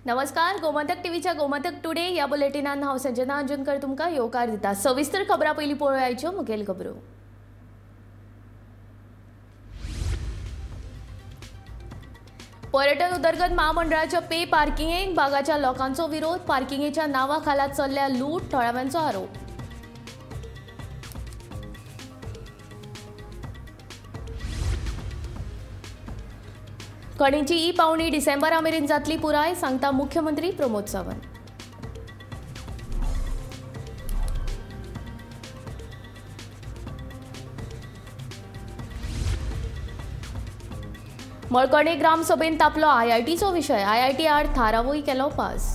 नमस्कार, गोमंतक टीव्हीच्या गोमंतक टुडे या बुलेटिनान हांव संजना अंजुनकर तुमकां येवकार दिता। सविस्तर खबरां पयलीं पळोवया आयच्यो मुखेल खबरो। पर्यटन उदरगत महामंडळाच्या पे पार्किंगेक भागाच्या लोकांचो विरोध। पार्किंगेच्या नांवा खाला चल्ल्या लूट, थळाव्यांचो आरोप। खणीची ई पावणी डिसेंबरा मेरेन जातली पुराय, सांगता मुख्यमंत्री प्रमोद सावंत। मळकर्णे ग्रामसभेन तापलो आयआयटीचो विशय। आयआयटी आड थारावूय केलो पास।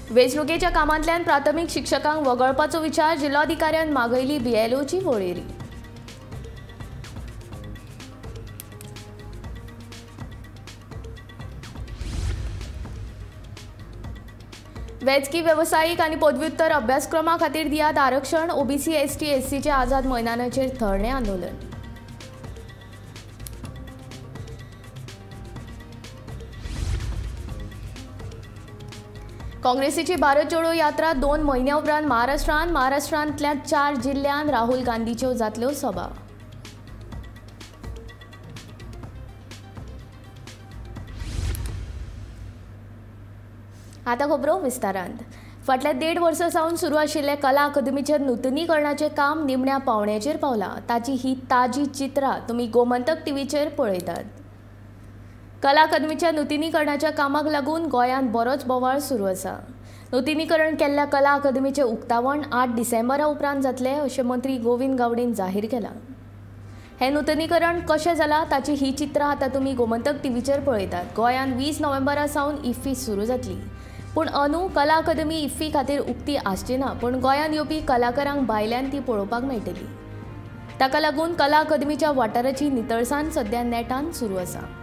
वेंचणुकेच्या कामांतल्यान प्राथमीक शिक्षकांक वगळपाचो विचार। जिल्लोधिकाऱ्यान मागयली बीएलओची वळेरी। वैजकी वेवसायीक आनी पदव्युत्तर अभ्यासक्रमा खातीर दियात आरक्षण। ओबीसी एसटी एससीच्या आझाद मैदानाचेर धरणे आंदोलन। काँग्रेसीची भारत जोडो यात्रा 2 म्हयन्या उपरांत महाराष्ट्रांतल्या 4 जिल्ल्यांत राहुल गांधीच्यो जातल्यो सभा। आतां खबरो विस्तारांत। फाटल्या 1.5 वर्सां सावन सुरू आशिल्ले कला अकादमीचे नूतनीकरणाचें काम निमण्या पावण्याचेर पावलां। ताची ही ताजी चित्रां तुमी गोमंतक टीव्हीचेर पळयतात। कला अकादमीच्या नूतनीकरणाच्या कामाक लागून गोंयांत बरोच बोवाळ सुरू आसा। नूतनीकरण केल्ल्या कला अकादमीचें उक्तावण 8 डिसेंबरा उपरांत जातलें अशें मंत्री गोविंद गावडेन जाहीर केलां। हें नूतनीकरण कशें जालां ताची ही चित्रां आतां तुमी गोमंतक टीव्हीचेर पळयतात। गोंयांत 20 नोव्हेंबरा सावन इफ्फी सुरू जातली, पूण अंदू कला अकादमी इफ्फी खातीर उक्ती आसची ना, पूण गोंयांत येवपी कलाकारांक भायल्यान ती पळोवपाक मेळटली। ताका लागून कला अकादमीच्या वाठाराची नितळसाण सद्या नेटान सुरू आसा।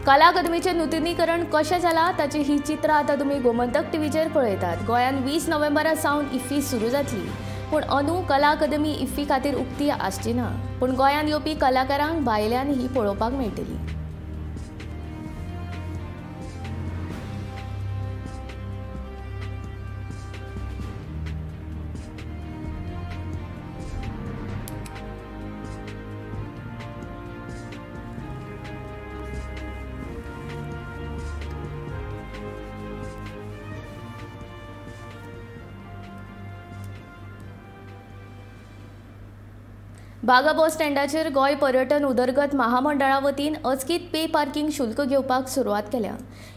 कला अकादमीचें नूतनीकरण कशें जालां ताची ही चित्रां आतां तुमी गोमंतक टीव्हीचेर पळयतात। गोंयांत 20 नोव्हेंबरा सावन इफ्फी सुरू जातली, पूण अंदू कला अकादमी इफ्फी खातीर उक्ती आसची ना, पूण गोंयांत येवपी कलाकारांक भायल्यान ही पळोवपाक मेळटली। बागा बस स्टँडाचेर गोंय पर्यटन उदरगत महामंडळा वतीन अचकीत पे पार्किंग शुल्क घेवपाक सुरवात केल्या।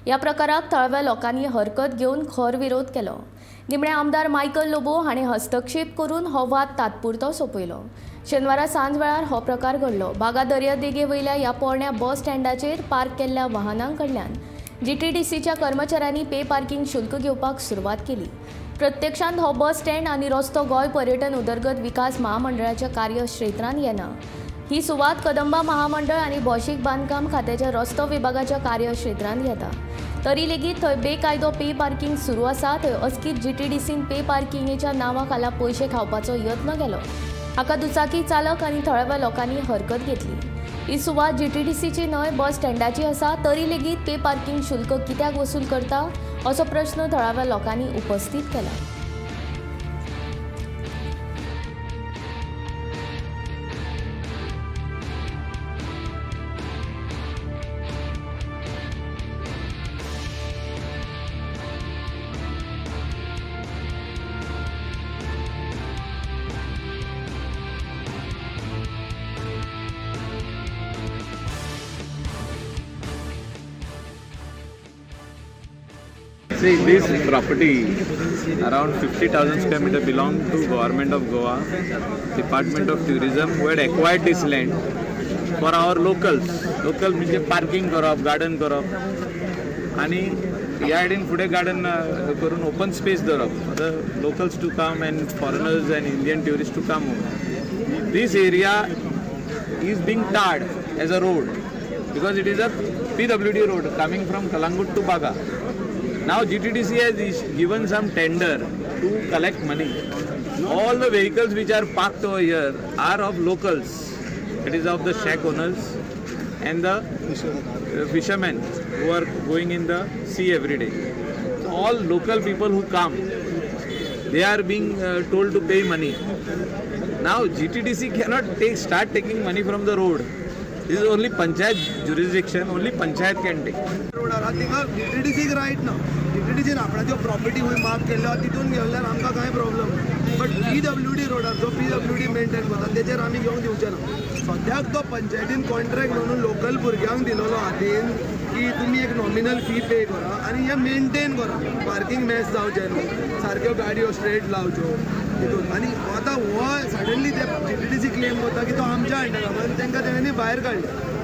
ह्या प्रकाराक थळाव्या लोकांनी हरकत घेवन खर विरोध केलो। निमणे आमदार मायकल लोबो हाणें हस्तक्षेप करून हो वाद तात्पुरतो सोंपयलो। शेनवारा सांज वेळार हो प्रकार घडलो। बागा दर्या देगे वयल्या ह्या पोरण्या बस स्टँडाचेर पार्क केल्ल्या वाहनांकडल्यान जीटीडीसीच्या कर्मचाऱ्यांनी पे पार्किंग शुल्क घेवपाक सुरवात केली। प्रत्यक्षांत हो बस स्टँड आनी रस्तो गोंय पर्यटन उदरगत विकास महामंडळाच्या कार्यक्षेत्रांत येना। ही सुवात कदंबा महामंडळ आनी भौशीक बांदकाम खात्याच्या रस्तो विभागाच्या कार्यक्षेत्रांत येता। तरी लेगीत थंय बेकायदो पे पार्किंग सुरू आसा। थंय अचकीत जीटीडीसीन पे पार्किंगेच्या नांवा खाला पयशे खावपाचो यत्न केलो। हाका दुचाकी चालक आनी थळाव्या लोकांनी हरकत घेतली। ही सुवात जीटीडीसीची न्हय, बस स्टँडाची आसा, तरी लेगीत पे पार्किंग शुल्क कित्याक वसूल करता असो प्रश्न थळाव्या लोकांनी उपस्थित केला। See, this property, around 50,000 square meter, belong to Government of Goa, Department of Tourism, who had acquired this land for our locals. Local म्हणजे parking करप, garden करप, आणि ह्या सायडीन फुडें garden करून open space दवरप for the locals to come and foreigners and Indian tourists to come. This area is being tarred as a road because it is a PWD road coming from Kalangut to Baga. Now GTDC has given some tender to collect money. All the vehicles which are parked over here are of locals. It is of the shack owners and the fishermen who are going in the sea every day. So all local people who come, they are being told to pay money. Now GTDC cannot start taking money from the road. This is only Panchayat jurisdiction, only Panchayat can take. GTDC right now. GTDC आपणा जो property हुई mark केल्लो तितून घेवल्यार आमकां कांय problem but PWD रोडार जो PWD maintain करता तेचेर आमी घेवंक दिवचे ना. सद्याक तो पंचायतीन कॉन्ट्रॅक्ट म्हणून लोकल भुरग्यांक दिलेलो हातीन की तुमी एक नॉमिनल फी पे करा आनी हे मेंटेन करा. पार्किंग मॅच जावचे न्हू, सारक्यो गाडयो स्ट्रेट लावच्यो तितून. आनी आतां हो सडनली ते GTDC क्लेम करता की तो आमच्या अंडरान तांकां तेणी भायर काडले.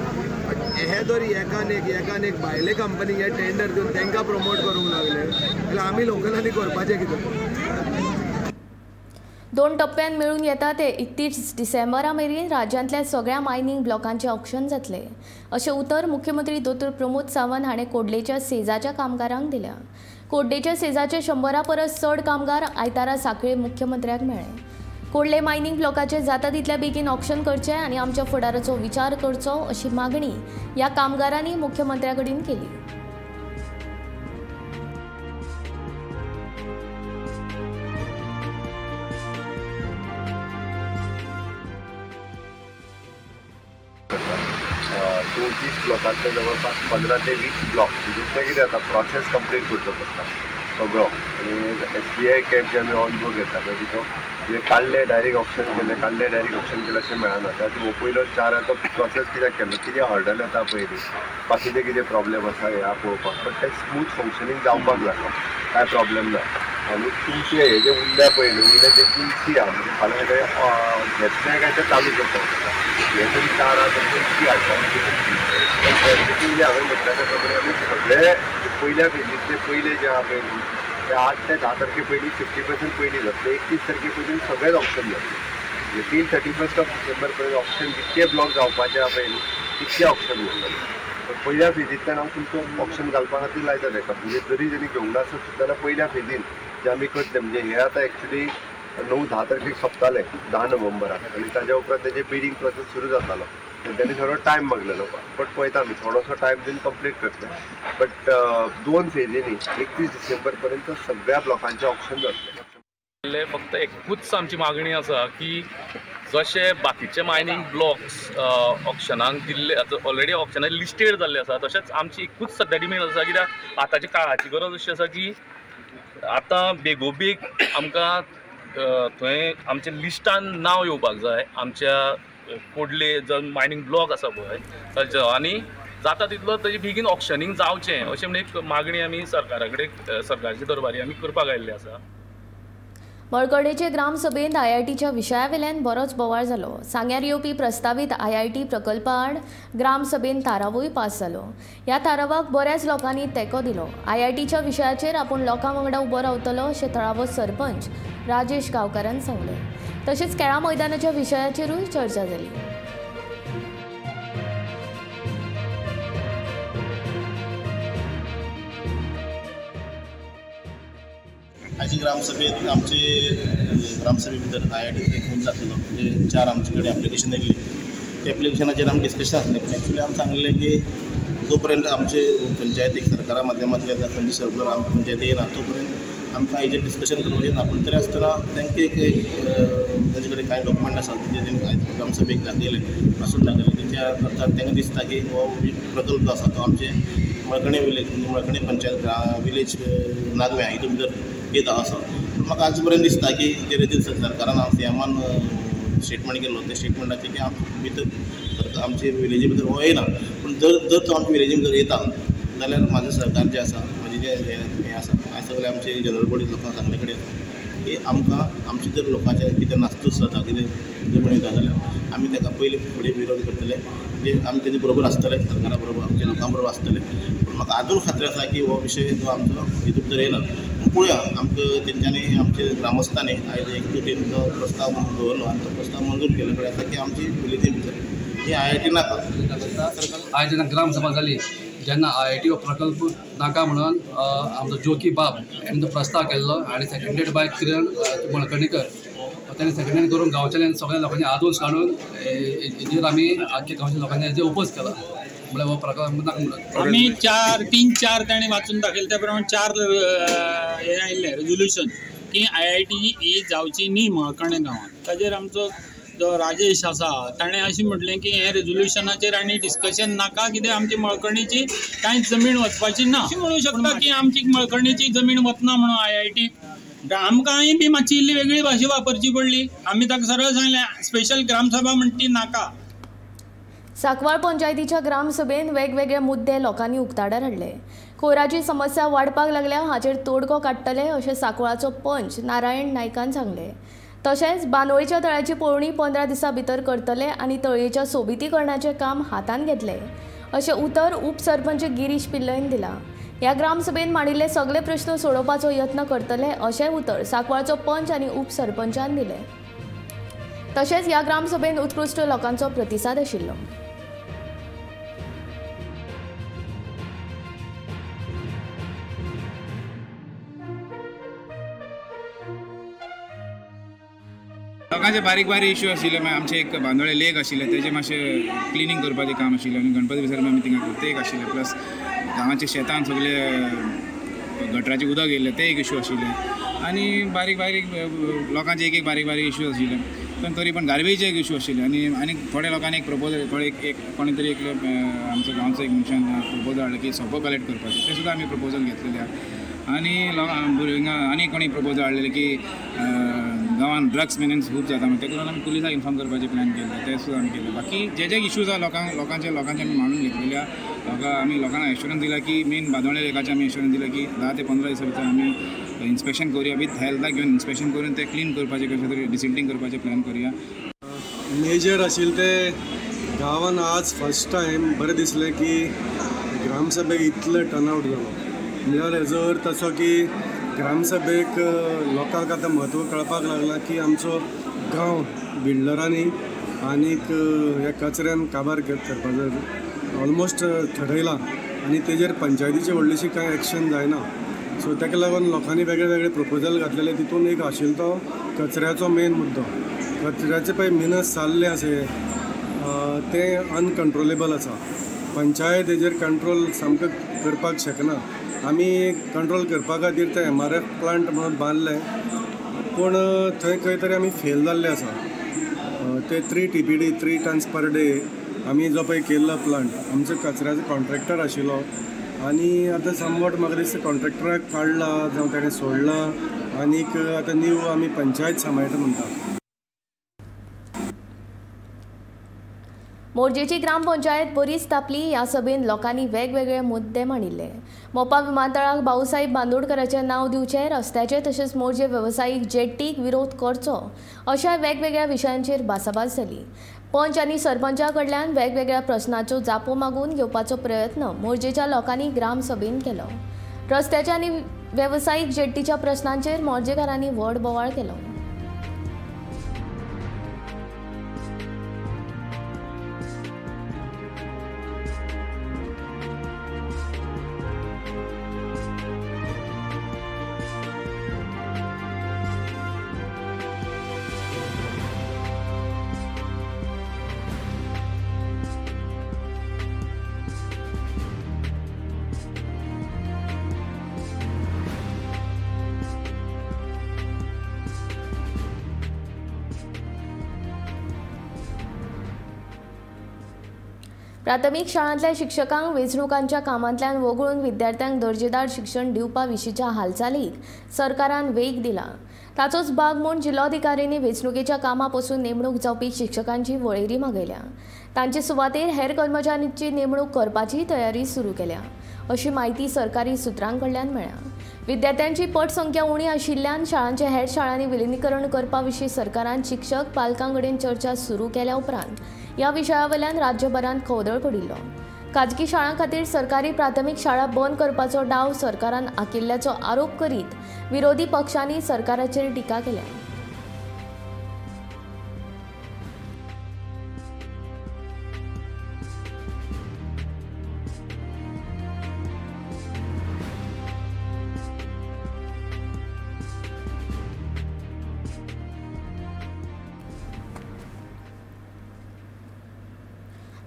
हे तरी एकान एक भायले कंपनी हे टेंडर दिवन तांकां प्रमोट करूंक लागले जाल्यार आमी लोकलांनी करपाचें कितें. 2 टप्प्यान मेळून येता ते 31 डिसेंबरा मेरेन राज्यांतल्या सगळ्या मायनिंग ब्लॉकांचे ऑक्शन जातले अशें उतर मुख्यमंत्री दोतोर प्रमोद सावंत हाणें कोड्डेच्या सेजाच्या कामगारांक दिल्या. कोड्डेच्या सेजाचे 100 परस चड कामगार आयतारा सांखळे मुख्यमंत्र्याक मेळ्ळे. कोडले मायनिंग ब्लॉकाचे जाता तितल्या बेगीन ऑक्शन करचे आनी आमच्या फुडाराचो विचार करचो अशी मागणी ह्या कामगारांनी मुख्यमंत्र्या कडेन केली. ब्लॉकांतले जवळपास 15 ते 20 ब्लॉक जितले कितें जाता प्रोसेस कंप्लीट करचो पडटा सगळो. आनी SBI कॅब जे आमी ऑन बोर्ड घेता पळय तितून जे काडले डायरेक्ट ऑप्शन केले अशें मेळना. त्यात पयलो 4 तो प्रोसेस कित्याक केलो, कितें हर्डल येता पयलीं, बाकीचे कितें प्रॉब्लेम आसा ह्या पळोवपाक. बट तें स्मूथ फंक्शनींग जावपाक लागलो, कांय प्रॉब्लेम ना. आनी तुमचे हे जे उरल्या पयलीं उरले ते 3 आहा म्हणजे फाल्यां कितें घेतलें काय तें चालू करता. हे तरी 4 आहा तर 3 हाडटा. हांवें म्हटल्या त्या प्रमाणे आमी सगळे पयल्या फेजींतले पयले जे आहा पळय ते 8 ते 10 तारखे पयलीं 50% पयलीं जातले. 31 तारखे पयलीं सगळेच ऑप्शन जातले. म्हणजे 31 डिसेंबर पर्यंत ऑप्शन जितके ब्लॉक जावपाचे आहा पळय तितके ऑप्शन जातले. पयल्या फेजींतल्यान हांव तुमचो ऑप्शन घालपा खातीर लायता ताका. म्हणजे जरी घेवंक आसत जाल्यार पयल्या फेजीन जे आमी करतले म्हणजे हे आतां एक्चुली 9-10 तारखेक सोंपताले 10 नोव्हेंबराक आनी ताज्या उपरांत तेजे बिडिंग प्रोसेस सुरू जातालो. त्यांनी थोडो टायम मागलेलो बट पळयता आमी थोडोसो टायम दिवन कंप्लीट करतले. बट 2 फेजींनी 31 डिसेंबर पर्यंत सगळ्या ब्लॉकांचे ऑप्शन जातले. फक्त एकूच आमची मागणी आसा की जशे बाकीचे मायनिंग ब्लॉक्स ऑप्शनाक दिल्ले ऑलरेडी ऑप्शनाक लिस्टेड जाल्ले आसा तशेंच आमची एकूच सद्या डिमेंड आसा. कित्याक आतांच्या काळाची गरज अशी आसा की आतां बेगोबेग आमकां थंय आमच्या लिस्टान नांव येवपाक जाय आमच्या कोडले जो मायनिंग ब्लॉक आसा पळय ताचो. आनी जाता तितलो तेजे बेगीन ऑप्शनींग जावचें अशें म्हणून एक मागणी आमी सरकारा कडेन सरकारचे दरबारी आमी करपाक आयिल्ले आसा. मळकडेचे ग्रामसभेंत IITच्या विशयावेल्यान बरोच बोवाळ जालो. सांग्यार येवपी प्रस्तावीत IIT प्रकल्पा आड ग्रामसभेंत थारावूय पास जालो. ह्या थारावाक बऱ्याच लोकांनी तेंको दिलो. IITच्या विशयाचेर आपूण लोकां वांगडा उबो रावतलो अशें थळावो सरपंच राजेश गांवकारान सांगलें. तशेंच खेळा मैदानाच्या विशयाचेरूय चर्चा जाली. आयची ग्रामसभेत आमचे ग्रामसभे भितर IIT खून जातलो म्हणजे 4 आमचे कडेन एप्लिकेशन येयली. त्या एप्लिकेशनाचेर आमी डिस्कशन जातलें. एक्चुली आमी सांगलें की जो पर्यंत आमचे पंचायतीक सरकारा माध्यमांतल्यान खंयची सर्कुलर आमच्या पंचायती येना तो पर्यंत आमकां हेजेर डिस्कशन करपाचें ना. पूण तरी आसतना तांकां एक ताजे कडेन कांय डॉक्युमेंट आसात जे तेणें ग्रामसभेक दाखयले आसून दाखयले. तेच्या अर्थान तांकां दिसता की हो प्रकल्प जो आसा तो आमचे मळकणे विलेज म्हणजे मळकणे पंचायत विलेज नागव्या हितून भितर येता असो. म्हाका आज पर्यंत दिसता की जे रितीन सरकारान हांव सीएमान स्टेटमेंट केल्लो ते स्टेटमेंटाचे की आमचे भितर आमचे विलेजी भितर हो येना. पूण जर तो आमच्या विलेजी भितर येता जाल्यार म्हाजें सरकार जें आसा म्हणजे जें हें आसा सगळे आमचे जनरल बॉडी लोकांक सांगले कडेन की आमकां आमचे जर लोकांचे कितें नास्तूस जाता कितें जमीन वयता जाल्यार आमी ताका पयलीं फुडें विरोध करतले म्हणजे आमी तेजे बरोबर आसतले सरकारा बरोबर आमच्या लोकां बरोबर आसतले पूण म्हाका आजून खात्री आसा की हो विशय जो आमचो हितून तर येना पूण पळोवया आमकां तेंच्यांनी आमचे ग्रामस्थांनी आयज एकजुटीन जो प्रस्ताव दवरलो आनी तो प्रस्ताव मंजूर केले कडेन आसा की आमची उलयती भितर ही IIT नाका आयज जेन्ना ग्रामसभा जाली जेन्ना IIT हो प्रकल्प नाका म्हणून आमचो जोकी बाब हाणें तो प्रस्ताव केल्लो आनी सेकेंडेड बाय किरण मळकर्णीकर ताणें सेकेंडेड करून गांवच्या सगळ्या लोकांनी आदोस काडून हेजेर आमी आख्या गांवच्या लोकांनी हेजेर ओपोज केला म्हळ्यार हो प्रकल्प नाका म्हणून आमी 3-4 ताणें वाचून दाखयले त्या प्रमाणे 4 हे आयिल्ले रेजोल्युशन की IIT ही जावची न्ही मळकर्णे गांवांत ताजेर आमचो जो राजेश आसा ताणें अशें म्हटलें की हे रेजोल्युशनाचेर आनी डिस्कशन नाका कित्याक आमची मळकर्णीची कांयच जमीन वचपाची ना अशें म्हणूं शकता की आमची मळकर्णीची जमीन वचना म्हणून IIT आमकांय बी मातशी इल्ली वेगळी भाशा वापरची पडली आमी ताका सरळ सांगलें स्पेशल ग्रामसभा म्हणटा ती नाका सांकवाळ पंचायतीच्या ग्रामसभेत वेगवेगळे मुद्दे लोकांनी उक्ताडार हाडले कोयराची समस्या वाडपाक लागल्या हाचेर तोडगो काडटले अशें सांकवाळचो पंच नारायण नायकान सांगले तशेंच बांदोळीच्या तळ्याची पळोवणी 15 दिसां भितर करतले आनी तळयेच्या सोबितीकरणाचें काम हातान घेतले अशें उतर उपसरपंच गिरीश पिल्लयन दिलां ह्या ग्रामसभेत मांडिल्ले सगळे प्रश्न सोडोवपाचो यत्न करतले अशें उतर सांकवाळचो पंच आनी उपसरपंचान दिलें तशेंच ह्या ग्रामसभेत उत्कृश्ट लोकांचो प्रतिसाद आशिल्लो लोकांचे बारीक बारीक इश्यू आशिल्ले आमचे एक बांदोळे लेक आशिल्ले तेजे मातशें क्लिनींग करपाचें काम आशिल्लें आनी गणपती विसर्जन आमी थिंगा ते एक आशिल्ले प्लस गांवाच्या शेतान सगळे गटराचें उदक येयल्लें ते एक इश्यू आशिल्ले आनी बारीक बारीक लोकांचे एक बारीक बारीक इश्यू आशिल्ले पण तरी पण गार्बेजचे एक इश्यू आशिल्ले आनी थोड्या लोकांनी एक प्रपोजल थोडे एक कोणी तरी एक आमचो गांवचो एक मनशान प्रपोजल हाडलो की सोपो कलेक्ट करपाचें ते सुद्दां आमी प्रपोजल घेतलेले आनी भुरग्यां आनी कोणी प्रपोजल हाडलेले की गांवान ड्रग्स मेनेन्स खूब जाता ते करून आमी पुलिसाक इन्फॉर्म करपाचें प्लॅन केल्लें ते सुद्दां आमी केलें बाकी जे इश्यूज आसा लोकांचे आमी मांडून घेतलेल्या आमी लोकांना एश्युरन्स दिला की मेन बांदोळे लेकाचे आमी एश्युरन्स दिला की 10 ते 15 दिसां भितर आमी इन्स्पेक्शन करूया विथ हेल्थाक घेवन इन्स्पेक्शन करून ते क्लीन करपाचें कशें तरी डिसिल्टिंग करपाचें प्लॅन करूया मेजर आशिल्लें ते गांवान आज फर्स्ट टायम बरें दिसलें की ग्रामसभेक इतलें टर्नआउट जालो म्हणल्यार हेजो अर्थ असो की ग्रामसभेक लोकांक आतां म्हत्व कळपाक लागलां की आमचो गांव बिल्डरांनी आनीक ह्या कचऱ्यान काबार करपाचो ऑलमोस्ट थरयलां आनी तेजेर पंचायतीची व्हडलीशी कांय एक्शन जायना सो ताका लागून लोकांनी वेगळे वेगळे प्रपोजल घातलेले तितून एक आशिल्लो तो कचऱ्याचो मेन मुद्दो कचऱ्याचे पळय मिनस जाल्ले अशे ते अनकंट्रोलेबल आसा पंचायत हेजेर कंट्रोल सामको करपाक शकना आमी कंट्रोल करपा खातीर ते MRF प्लांट म्हणून बांदले पूण थंय खंय तरी आमी फेल जाल्ले आसा ते 3 TPD 3 टन्स पर डे आमी जो पळय केल्लो प्लांट आमचो कचऱ्याचो कॉन्ट्रॅक्टर आशिल्लो आनी आतां समवट म्हाका दिसता कॉन्ट्रॅक्टराक काडला जावं ताणें सोडला आनीक आतां न्यू आमी पंचायत सांबाळटा म्हणटा मोरजेची ग्रामपंचायत बरीच तापली ह्या सभेत लोकांनी वेगवेगळे मुद्दे मांडिल्ले मोपा विमानतळाक भाऊसाहेब बांदोडकराचें नांव दिवचें रस्त्याचे तशेंच मोरजे वेवसायीक जेट्टीक विरोध करचो अशा वेगवेगळ्या विशयांचेर भासाभास जाली पंच आनी सरपंचा कडल्यान वेगवेगळ्या प्रस्नांच्यो जापो मागून घेवपाचो प्रयत्न मोरजेच्या लोकांनी ग्रामसभेत केलो रस्त्याच्या आनी वेवसायीक जेट्टीच्या प्रस्नांचेर मोरजेकारांनी व्हड बोवाळ केलो प्राथमीक शाळांतल्या शिक्षकांक वेंचणुकांच्या कामांतल्यान वगळून विद्यार्थ्यांक दर्जेदार शिक्षण दिवपा विशींच्या हालचालीक सरकारान वेग दिला ताचोच भाग म्हूण जिल्लोधिकाऱ्यांनी वेंचणुकेच्या कामां पासून नेमणूक जावपी शिक्षकांची वळेरी मागयल्या तांचे सुवातेर हेर कर्मचाऱ्यांची नेमणूक करपाची तयारी सुरू केल्या अशी माहिती सरकारी सुत्रांकडल्यान मेळ्ळ्या विद्यार्थ्यांची पटसंख्या उणी आशिल्ल्यान शाळांचे हेर शाळांनी विलीनीकरण करपा विशीं सरकारान शिक्षक पालकां कडेन चर्चा सुरू केल्या उपरांत ह्या विशया वयल्यान राज्यभरांत खवदळ पडिल्लो. खाजगी शाळां खातीर सरकारी प्राथमीक शाळा बंद करपाचो डाव सरकारान आंकिल्ल्याचो आरोप करीत विरोधी पक्षांनी सरकाराचेर टिका केल्या.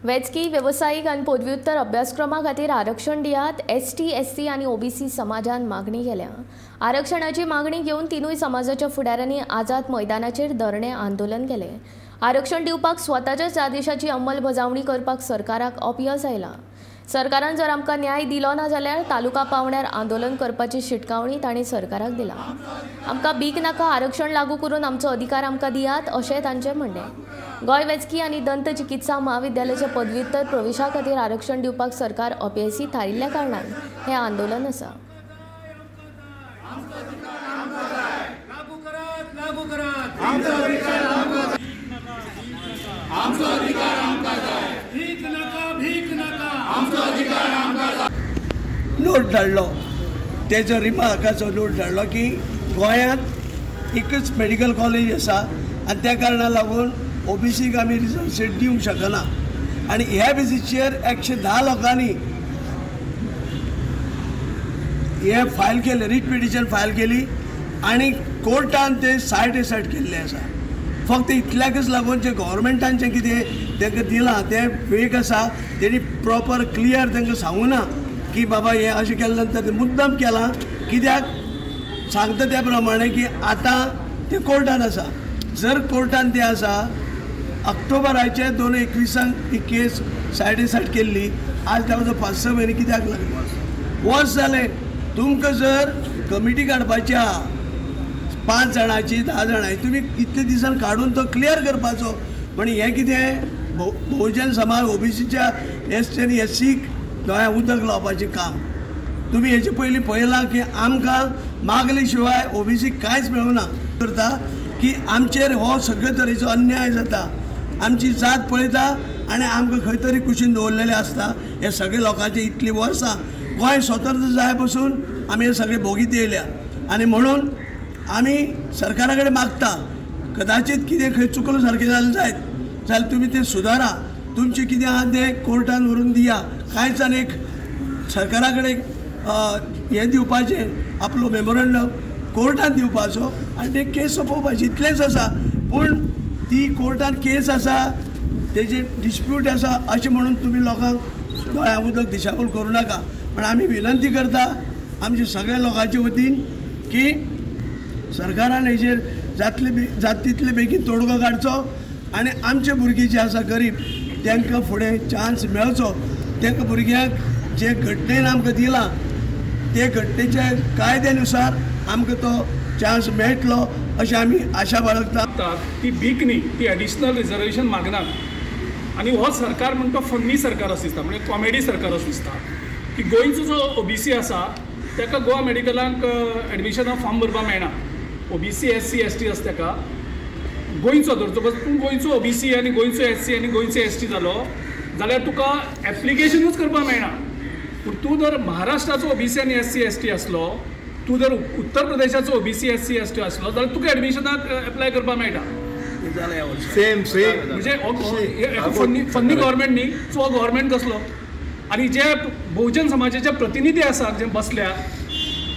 वैजकी वेवसायीक आनी पदव्युत्तर अभ्यासक्रमा खातीर आरक्षण दियात ST, SC आनी OBC समाजान मागणी केल्या. आरक्षणाची मागणी घेवन तिनूय समाजाच्या फुडाऱ्यांनी आझाद मैदानाचेर धरणे आंदोलन केले. आरक्षण दिवपाक स्वताच्याच आदेशाची अंमलबजावणी करपाक सरकाराक अपयश आयला. सरकारान जर आमकां न्याय दिलो ना जाल्यार तालुका पावंड्यार आंदोलन करपाची शिटकावणी तांणी सरकाराक दिला. आमकां भीक नाका, आरक्षण लागू करून आमचो अधिकार आमकां दियात अशें तांचें म्हणणें. गोंय वैजकी आनी दंत चिकित्सा महाविद्यालयाच्या पदव्युत्तर प्रवेशा खातीर आरक्षण दिवपाक सरकार अपयशी थारिल्ल्या कारणान हें आंदोलन आसा. नोट धाडलो तेजो रिमार्काचो नोट धाडलो की गोंयांत एकच मेडिकल कॉलेज आसा आनी त्या कारणाक लागून OBCक आमी रिजर्व सीट दिवंक शकना. आनी ह्या बेजीचेर 110 लोकांनी हे फायल केले, रिट पिटिशन फायल केली आनी कोर्टान ते सायड केल्ले आसा. फक्त इतल्याकच लागून जे गव्हर्मेंटान जें कितें तांकां दिलां तें फेक आसा. तेणी प्रॉपर क्लियर तांकां सांगूना की बाबा हें अशें केल्या नंतर तें मुद्दम केलां. कित्याक सांगता त्या प्रमाणे की आतां तें कोर्टान आसा. जर कोर्टान तें आसा ऑक्टोबराचे 2021 ती केस सायड केल्ली. आज ताजो 5-6 म्हयने कित्याक लागले? वर्स जालें. तुमकां जर कमिटी काडपाची आहा 5 जाणांची 10 जाणांची, तुमी इतले दिसान काडून तो क्लियर करपाचो. पण हें कितें बहुजन समाज OBCच्या ST आनी SCक दोळ्या उदक लावपाचें काम. तुमी हेचे पयलीं पळयलां की आमकां मागले शिवाय OBCक कांयच मेळूना. करता की आमचेर हो सगळे तरेचो अन्याय जाता. आमची जात पळयता आनी आमकां खंय तरी कुशीन दवरलेले आसता. हे सगळे लोकांचे इतलीं वर्सां गोंय स्वतंत्र जाय पासून आमी हे सगळे भोगीत येयल्या. आनी म्हणून आमी सरकारा कडेन मागता कदाचित कितें खंय चुकलो सारकें जालें जायत जाल्यार तुमी तें सुदारा. तुमचें कितें आहा तें कोर्टान व्हरून दिया. कांयच आनी एक सरकारा कडेन हें दिवपाचें आपलो मेमोरंडम कोर्टान दिवपाचो आनी तें केस सोंपोवपाची. इतलेंच आसा. पूण ती कोर्टान केस आसा तेजे डिस्प्यूट आसा अशें म्हणून तुमी लोकांक दोळ्या उदक दिशाभूल करूं नाका. पण आमी विनंती करता आमच्या सगळ्या लोकांचे वतीन की सरकारान हेजेर जात तितले बेगीन तोडगो काडचो आनी आमचे भुरगे जे आसा गरीब तांकां फुडें चान्स मेळचो. तांकां भुरग्यांक जे घटनेन आमकां दिलां ते घटनेच्या कायद्यानुसार आमकां तो चान्स मेळटलो अशें आमी आशा बाळगता. ती भीक न्ही, ती एडिशनल रिजर्वेशन मागनात. आनी हो सरकार म्हणटा तो फन्नी सरकार असो दिसता, म्हणजे कॉमेडी सरकार असो दिसता की गोंयचो जो OBC आसा ताका गोवा मेडिकलांक एडमिशना फॉर्म भरपाक मेळना. OBC SC ST आसा ताका गोंयचो धरचो पूण गोंयचो OBC आनी गोंयचो SC आनी गोंयचो ST जालो जाल्यार तुका एप्लिकेशनूच करपाक मेळना. पूण तूं जर महाराष्ट्राचो OBC आनी SC ST आसलो, तूं जर उत्तर प्रदेशाचो OBC SC ST आसलो जाल्यार तुका एडमिशनाक एप्लाय करपाक मेळटा. सेम म्हणजे फन्नी गव्हर्मेंट न्ही, सो गव्हर्मेंट कसलो. आनी जे बहुजन समाजाचे प्रतिनिधी आसा जे बसल्या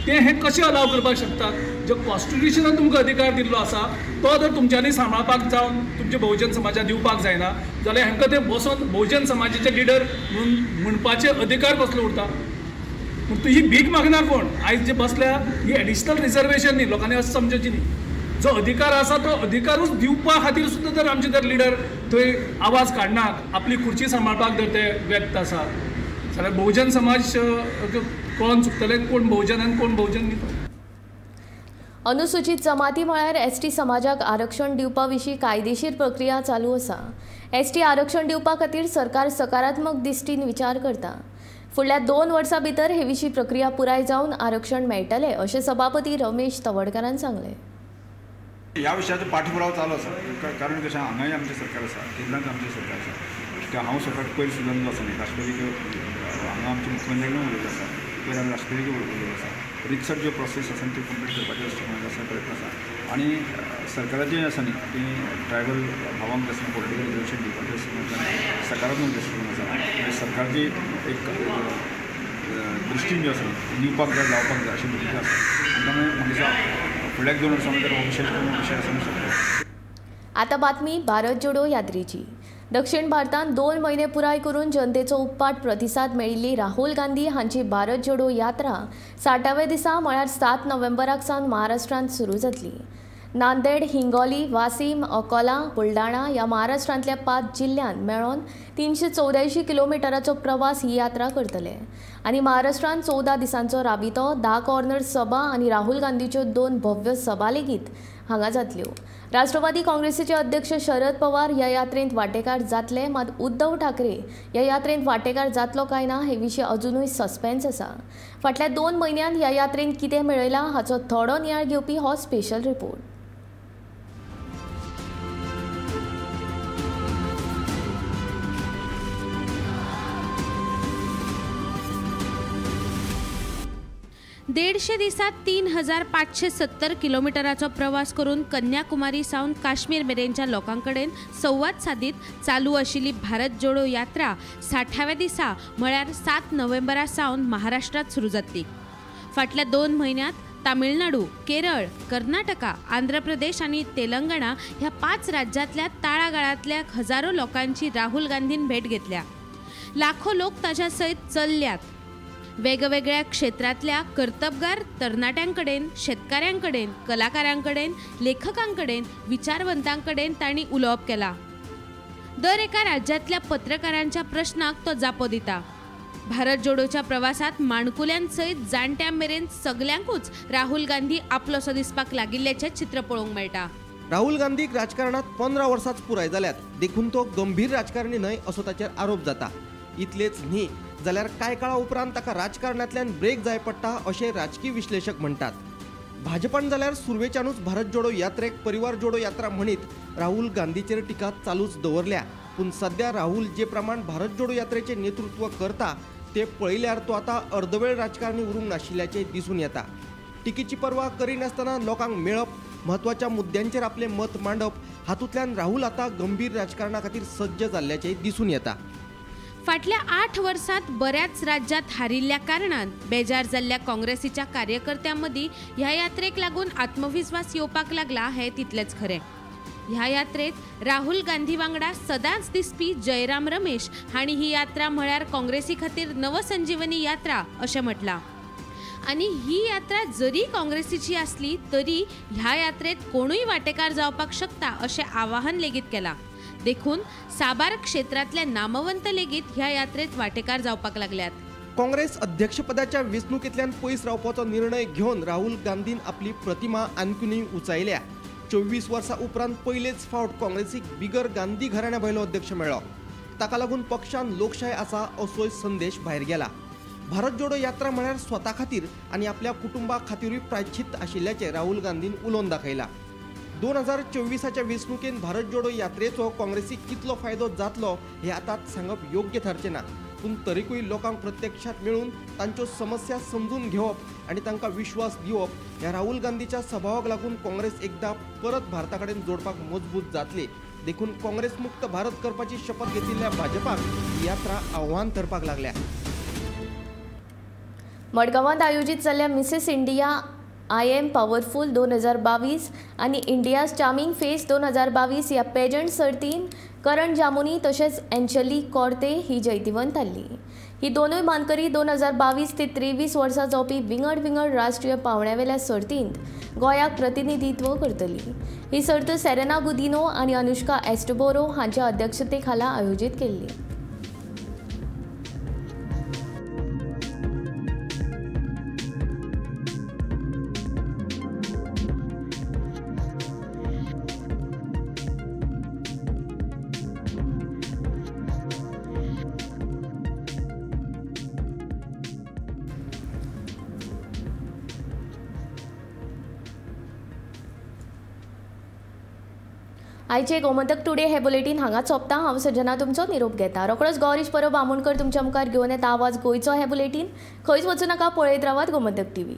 ते हे कशें अलाव करपाक शकतात? जो कॉन्स्टिट्युशनान तुमकां अधिकार दिल्लो आसा तो जर तुमच्यांनी सांबाळपाक जावन तुमचे बहुजन समाजाक दिवपाक जायना जाल्यार हेंकां ते बसोन बहुजन समाजाचे लिडर म्हणपाचे अधिकार कसलो उरता? पूण तूं ही भीक मागना कोण? आयज जे बसल्या ही एडिशनल रिजर्वेशन न्ही, लोकांनी अशें समजची न्ही. जो अधिकार आसा तो अधिकारूच दिवपा खातीर सुद्दां जर आमचे जर लिडर थंय आवाज काडनात, आपली खुर्ची सांबाळपाक जर ते व्यक्त आसा जाल्यार बहुजन समाज कोण चुकतले, कोण बहुजन आनी कोण बहुजन न्ही. अनुसूचित जमाती म्हळ्यार ST समाजाक आरक्षण दिवपा विशीं कायदेशीर प्रक्रिया चालू आसा. ST आरक्षण दिवपा खातीर सरकार सकारात्मक दिश्टीन विचार करता. फुडल्या 2 वर्सां भितर हे विशीं प्रक्रिया पुराय जावन आरक्षण मेळटलें अशें सभापती रमेश तवडकरान सांगलें. ह्या विशयाचो पाठपुरावो चालू आसा, कारण कशें हांगाय आमचें सरकार आसा, केंद्रांत आमचें सरकार आसा. हांव स्वता पयलीं सुद्दां आसा न्ही, राष्ट्रपतीक हांगा आमचे मुख्यमंत्री उलयल्लो आसा, पयर आमी राष्ट्रपतीक उलयल्लो आसा. रितसर ज्यो प्रोसेस आसा त्यो कंप्लीट करपाच्यो आसा प्रयत्न आसा. आनी सरकाराचें आसा न्ही ती ट्रायबल भावांक आसा पॉलिटिकल रिजर्वेशन दिवपाचें सकारात्मक दृश्टीकोन आसा. म्हणजे सरकारची एक दृश्टीन ज्यो आसा दिवपाक जाय जावपाक जाय अशी भुमिका आसा. त्यामुळे म्हाका दिसता फुडल्या 2 वर्सां भितर हो विशय आसूंक शकता. आतां बातमी भारत जोडो यात्रेची. दक्षिण भारतांत 2 म्हयने पुराय करून जनतेचो उपपाट प्रतिसाद मेळिल्ली राहुल गांधी हांची भारत जोडो यात्रा 60व्या दिसा म्हळ्यार 7 नोव्हेंबराक सावन महाराष्ट्रांत सुरू जातली. नांदेड, हिंगोली, वासीम, अकोला, बुलढाणा ह्या महाराष्ट्रांतल्या 5 जिल्ल्यांत मेळोन 384 किलोमिटराचो प्रवास ही यात्रा करतले. आनी महाराष्ट्रांत 14 दिसांचो राबितो, 10 कॉर्नर सभा आनी राहुल गांधीच्यो 2 भव्य सभा लेगीत हांगा जातल्यो. राष्ट्रवादी काँग्रेसीचे अध्यक्ष शरद पवार ह्या यात्रेंत वांटेकार जातले, मात उद्धव ठाकरे ह्या यात्रेंत वांटेकार जातलो काय ना हे विशीं अजुनूय सस्पेन्स आसा. फाटल्या 2 म्हयन्यांत ह्या यात्रेंत कितें मेळयलां हाचो थोडो नियाळ घेवपी हो स्पेशल रिपोर्ट. देडशे दिसात 3570 किलोमिटराचो प्रवास करून कन्याकुमारी सावन काश्मीर मेरेनच्या लोकांकडेन संवाद सादीत चालू आशिल्ली भारत जोडो यात्रा 60व्या दिसा म्हळ्यार 7 नोव्हेंबरा सावन महाराष्ट्रात सुरू जातली. फाटल्या 2 म्हयन्यांत तामिळनाडू, केरळ, कर्नाटका, आंध्र प्रदेश आणि तेलंगणा ह्या 5 राज्यांतल्या तळागाळांतल्या हजारो लोकांची राहुल गांधीन भेट घेतल्या. लाखो लोक ताच्या सयत चल्ल्यात. वेगवेगळ्या क्षेत्रातल्या कर्तबगार तरणाट्यांकडेन, शेतकाऱ्यांकडेन, कलाकारांकडेन, लेखकांकडेन, विचारवंतांकडेन तांणी उलोवप केला. दर एका राज्यांतल्या पत्रकारांच्या प्रश्नाक तो जापो दिता. भारत जोडोच्या प्रवासात माणकुल्यां सयत जाणट्यां मेरेन सगल्यांकूच राहुल गांधी आपलोसो दिसपाक लागिल्ल्याचें चित्र पळोवंक मेळटा. राहुल गांधीक राजकारणात 15 वर्सांच पुराय जाल्यात, देखून तो गंभीर राजकारणी न्हय असो ताचेर आरोप जाता. इतलेच न्ही जाल्यार कांय काळा उपरांत ताका राजकारणांतल्यान ब्रेक जाय पडटा अशें राजकीय विश्लेशक म्हणटात. भाजपान जाल्यार सुरवेच्यानूच भारत जोडो यात्रेक परिवार जोडो यात्रा म्हणीत राहुल गांधीचेर टिका चालूच दवरल्या. पूण सध्या राहुल जे प्रमाण भारत जोडो यात्रेचें नेतृत्व करता ते पळयल्यार तो आतां अर्दवेळ राजकारणी उरूंक नाशिल्ल्याचें दिसून येता. टिकेची पर्वा करिनासतना लोकांक मेळप, म्हत्वाच्या मुद्द्यांचेर आपलें मत मांडप हातूंतल्यान राहुल आतां गंभीर राजकारणा खातीर सज्ज जाल्ल्याचें दिसून येता. फाटल्या 8 वर्सांत बऱ्याच राज्यांत हारिल्ल्या कारणान बेजार जाल्ल्या काँग्रेसीच्या कार्यकर्त्यां मदीं ह्या यात्रेक लागून आत्मविश्वास येवपाक लागला हें तितलेंच खरें. ह्या यात्रेत राहुल गांधी वांगडा सदांच दिसपी जयराम रमेश हांणी ही यात्रा म्हळ्यार काँग्रेसी खातीर नवसंजीवनी यात्रा अशें म्हटलां. आनी ही यात्रा जरी काँग्रेसीची आसली तरी ह्या यात्रेत कोणूय वांटेकार जावपाक शकता अशें आवाहन लेगीत केलां. देखून साबार क्षेत्रातल्या नामवंत लेगीत ह्या यात्रेत वांटेकार जावपाक लागल्यात. काँग्रेस अध्यक्षपदाच्या वेंचणुकेंतल्यान पयस रावपाचो निर्णय घेवन राहुल गांधीन आपली प्रतिमा आनीकूय उंचायल्या. 24 वर्सां उपरांत पयलेच फावट काँग्रेसीक बिगर गांधी घराण्या भायलो अध्यक्ष मेळ्ळो. ताका लागून पक्षान लोकशाय आसा असोय संदेश भायर गेला. भारत जोडो यात्रा म्हळ्यार स्वता खातीर आनी आपल्या कुटुंबा खातीरूय प्रायश्चित्त आशिल्ल्याचें राहुल गांधीन उलोवन दाखयला. 2024च्या वेंचणुकेन भारत जोडो यात्रेचो काँग्रेसीक कितलो फायदो जातलो हें आतां सांगप योग्य थारचें ना. पूण तरीकूय लोकांक प्रत्यक्षात मेळून तांच्यो समस्या समजून घेवप आनी तांकां विश्वास दिवप ह्या राहुल गांधीच्या सभावाक लागून काँग्रेस एकदां परत भारता कडेन जोडपाक मजबूत जातली. देखून काँग्रेस मुक्त भारत करपाची शपथ घेतिल्ल्या भाजपाक ही यात्रा आव्हान ठरपाक लागल्या. मडगांवांत आयोजीत जाल्ल्या Mrs India I am powerful 2022 आनी इंडिया चार्मिंग फेस 2022 ह्या पेजंट सर्तीन करण जामुनी तशेंच एंचली कॉर्ते ही जैतिवंत थारली. ही दोनूय मानकरी 2022 ते 23 वर्सां जावपी विंगड राष्ट्रीय पावंड्यावेल्या सर्तींत गोंयाक प्रतिनिधित्व करतली. ही सर्त सेरेना गुदिनो आनी अनुष्का एस्टोबोरो हांच्या अध्यक्षते खाला आयोजीत केल्ली. आयचे गोमंतक टुडे हे बुलेटीन हांगा सोंपता. हांव सजना तुमचो निरोप घेता. रोखडोच गौरीश परब आमोणकर तुमच्या मुखार घेवन येता आवाज गोंयचो हे बुलेटीन. खंयच वचूं नाका, पळयत रावात गोमंतक TV.